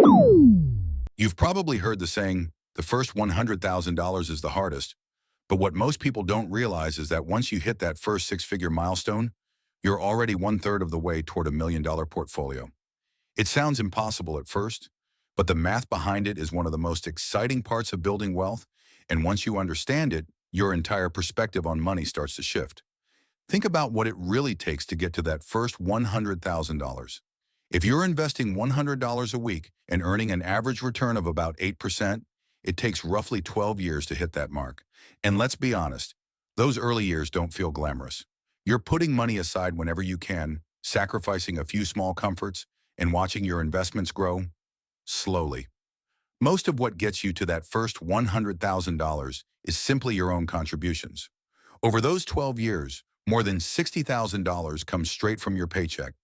You've probably heard the saying, the first $100,000 is the hardest, but what most people don't realize is that once you hit that first six-figure milestone, you're already one-third of the way toward $1 million portfolio. It sounds impossible at first, but the math behind it is one of the most exciting parts of building wealth, and once you understand it, your entire perspective on money starts to shift. Think about what it really takes to get to that first $100,000. If you're investing $100 a week and earning an average return of about 8%, it takes roughly 12 years to hit that mark. And let's be honest, those early years don't feel glamorous. You're putting money aside whenever you can, sacrificing a few small comforts, and watching your investments grow slowly. Most of what gets you to that first $100,000 is simply your own contributions. Over those 12 years, more than $60,000 comes straight from your paycheck,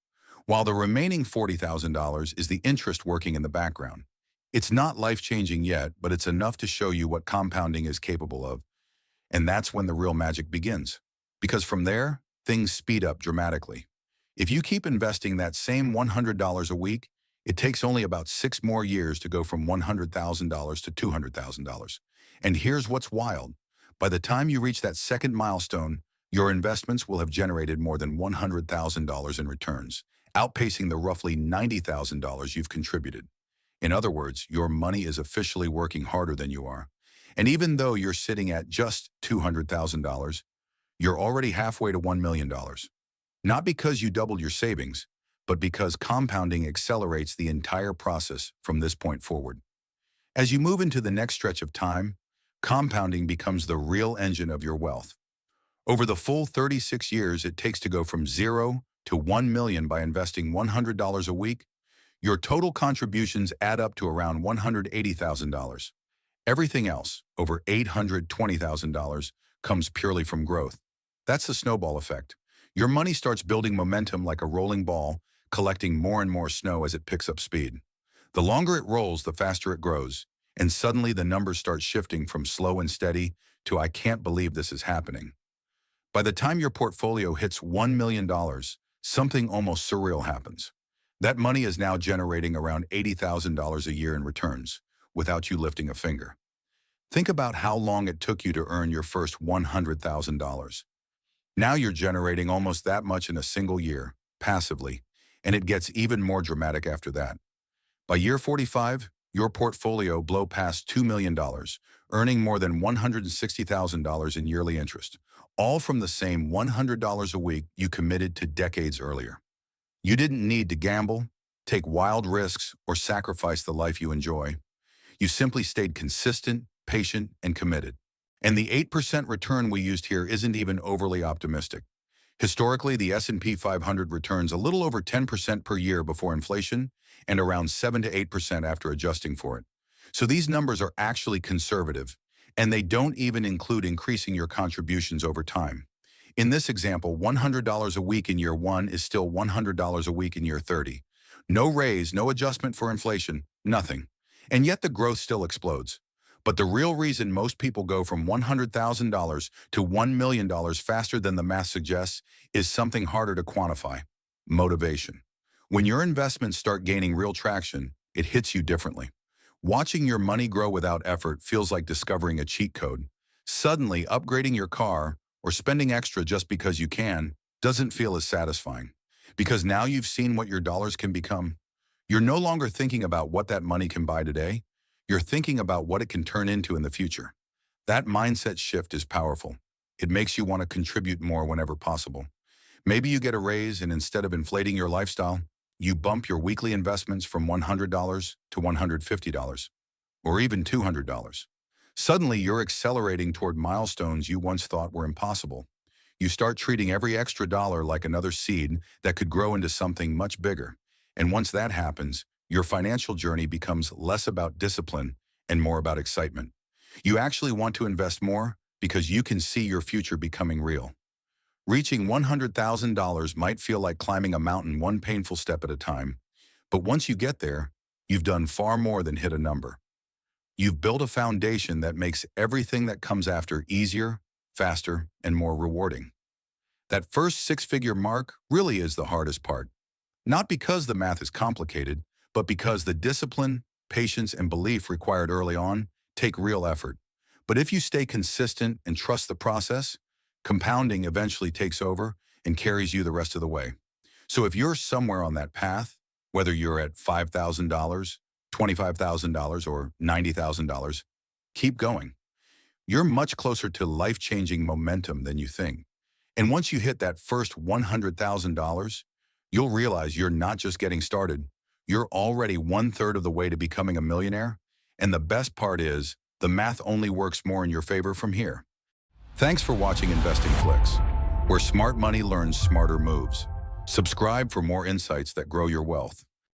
while the remaining $40,000 is the interest working in the background. It's not life-changing yet, but it's enough to show you what compounding is capable of, and that's when the real magic begins. Because from there, things speed up dramatically. If you keep investing that same $100 a week, it takes only about 6 more years to go from $100,000 to $200,000. And here's what's wild. By the time you reach that second milestone, your investments will have generated more than $100,000 in returns, outpacing the roughly $90,000 you've contributed. In other words, your money is officially working harder than you are. And even though you're sitting at just $200,000, you're already halfway to $1 million. Not because you doubled your savings, but because compounding accelerates the entire process from this point forward. As you move into the next stretch of time, compounding becomes the real engine of your wealth. Over the full 36 years it takes to go from 0 to 1 million by investing $100 a week, your total contributions add up to around $180,000. Everything else, over $820,000, comes purely from growth. That's the snowball effect. Your money starts building momentum like a rolling ball, collecting more and more snow as it picks up speed. The longer it rolls, the faster it grows, and suddenly the numbers start shifting from slow and steady to I can't believe this is happening. By the time your portfolio hits $1 million, something almost surreal happens. That money is now generating around $80,000 a year in returns, without you lifting a finger. Think about how long it took you to earn your first $100,000. Now you're generating almost that much in a single year, passively, and it gets even more dramatic after that. By year 45, your portfolio blow past $2 million, earning more than $160,000 in yearly interest, all from the same $100 a week you committed to decades earlier. You didn't need to gamble, take wild risks, or sacrifice the life you enjoy. You simply stayed consistent, patient, and committed. And the 8% return we used here isn't even overly optimistic. Historically, the S&P 500 returns a little over 10% per year before inflation and around 7 to 8% after adjusting for it. So these numbers are actually conservative, and they don't even include increasing your contributions over time. In this example, $100 a week in year 1 is still $100 a week in year 30. No raise, no adjustment for inflation, nothing. And yet the growth still explodes. But the real reason most people go from $100,000 to $1 million faster than the math suggests is something harder to quantify: motivation. When your investments start gaining real traction, it hits you differently. Watching your money grow without effort feels like discovering a cheat code. Suddenly, upgrading your car or spending extra just because you can doesn't feel as satisfying. Because now you've seen what your dollars can become. You're no longer thinking about what that money can buy today. You're thinking about what it can turn into in the future. That mindset shift is powerful. It makes you want to contribute more whenever possible. Maybe you get a raise and instead of inflating your lifestyle, you bump your weekly investments from $100 to $150, or even $200. Suddenly, you're accelerating toward milestones you once thought were impossible. You start treating every extra dollar like another seed that could grow into something much bigger. And once that happens, your financial journey becomes less about discipline and more about excitement. You actually want to invest more because you can see your future becoming real. Reaching $100,000 might feel like climbing a mountain one painful step at a time, but once you get there, you've done far more than hit a number. You've built a foundation that makes everything that comes after easier, faster, and more rewarding. That first six-figure mark really is the hardest part. Not because the math is complicated, but because the discipline, patience, and belief required early on take real effort. But if you stay consistent and trust the process, compounding eventually takes over and carries you the rest of the way. So if you're somewhere on that path, whether you're at $5,000, $25,000, or $90,000, keep going. You're much closer to life-changing momentum than you think. And once you hit that first $100,000, you'll realize you're not just getting started. You're already one-third of the way to becoming a millionaire. And the best part is, the math only works more in your favor from here. Thanks for watching InvestingFlix, where smart money learns smarter moves. Subscribe for more insights that grow your wealth.